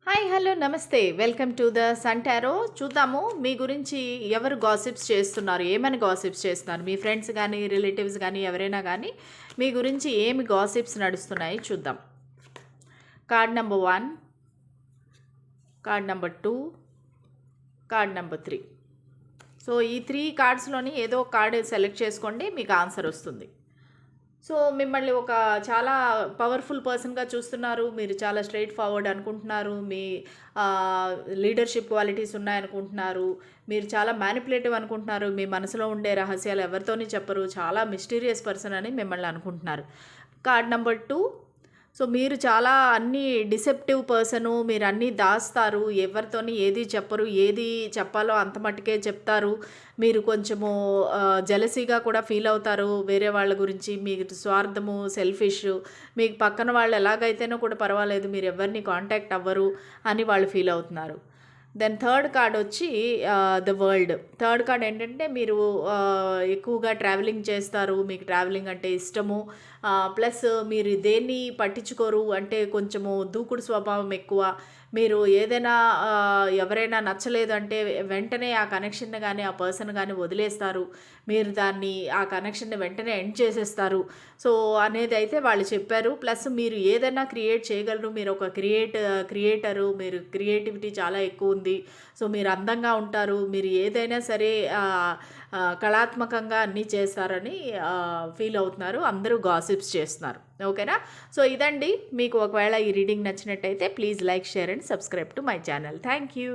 Hi hello నమస్తే welcome to the sun tarot. చూద్దాము మీ గురించి ఎవరు గాసిప్స్ చేస్తున్నారు, ఏమని గాసిప్స్ చేస్తున్నారు, మీ ఫ్రెండ్స్ కానీ రిలేటివ్స్ కానీ ఎవరైనా కానీ మీ గురించి ఏమి గాసిప్స్ నడుస్తున్నాయి చూద్దాం. Card number 1, card number 2, card number 3. So ఈ 3 కార్డ్స్లోని ఏదో ఒక కార్డ్ సెలెక్ట్ చేసుకోండి, మీకు ఆన్సర్ వస్తుంది. సో మిమ్మల్ని ఒక చాలా పవర్ఫుల్ పర్సన్గా చూస్తున్నారు. మీరు చాలా స్ట్రైట్ ఫార్వర్డ్ అనుకుంటున్నారు. మీ లీడర్షిప్ క్వాలిటీస్ ఉన్నాయనుకుంటున్నారు. మీరు చాలా మ్యానిపులేటివ్ అనుకుంటున్నారు. మీ మనసులో ఉండే రహస్యాలు ఎవరితోని చెప్పరు. చాలా మిస్టీరియస్ పర్సన్ అని మిమ్మల్ని అనుకుంటున్నారు. Card number 2. సో మీరు చాలా అన్నీ డిసెప్టివ్ పర్సను. మీరు అన్నీ దాస్తారు, ఎవరితోని ఏది చెప్పరు, ఏది చెప్పాలో అంత మట్టుకే చెప్తారు. మీరు కొంచెము జెలసీగా కూడా ఫీల్ అవుతారు వేరే వాళ్ళ గురించి. మీకు స్వార్థము, సెల్ఫిష్, మీకు పక్కన వాళ్ళు ఎలాగైతేనో కూడా పర్వాలేదు, మీరు ఎవరిని కాంటాక్ట్ అవ్వరు అని వాళ్ళు ఫీల్ అవుతున్నారు. దెన్ థర్డ్ కార్డ్ వచ్చి ద వరల్డ్. థర్డ్ కార్డ్ ఏంటంటే మీరు ఎక్కువగా ట్రావెలింగ్ చేస్తారు, మీకు ట్రావెలింగ్ అంటే ఇష్టము. ప్లస్ మీరు దేన్ని పట్టించుకోరు, అంటే కొంచెము దూకుడు స్వభావం ఎక్కువ. మీరు ఏదైనా ఎవరైనా నచ్చలేదు అంటే వెంటనే ఆ కనెక్షన్ కానీ ఆ పర్సన్ కానీ వదిలేస్తారు. మీరు దాన్ని ఆ కనెక్షన్ని వెంటనే ఎండ్ చేసేస్తారు. సో అనేది అయితే వాళ్ళు చెప్పారు. ప్లస్ మీరు ఏదైనా క్రియేట్ చేయగలరు. మీరు ఒక క్రియేటరు. మీరు క్రియేటివిటీ చాలా ఎక్కువ ఉంది. సో మీరు అందంగా ఉంటారు. మీరు ఏదైనా సరే కళాత్మకంగా అన్నీ చేస్తారని ఫీల్ అవుతున్నారు. అందరూ గాసిప్స్ చేస్తున్నారు. ఓకేనా? సో ఇదండి. మీకు ఒకవేళ ఈ రీడింగ్ నచ్చినట్టయితే please like, share and subscribe to my channel. Thank you.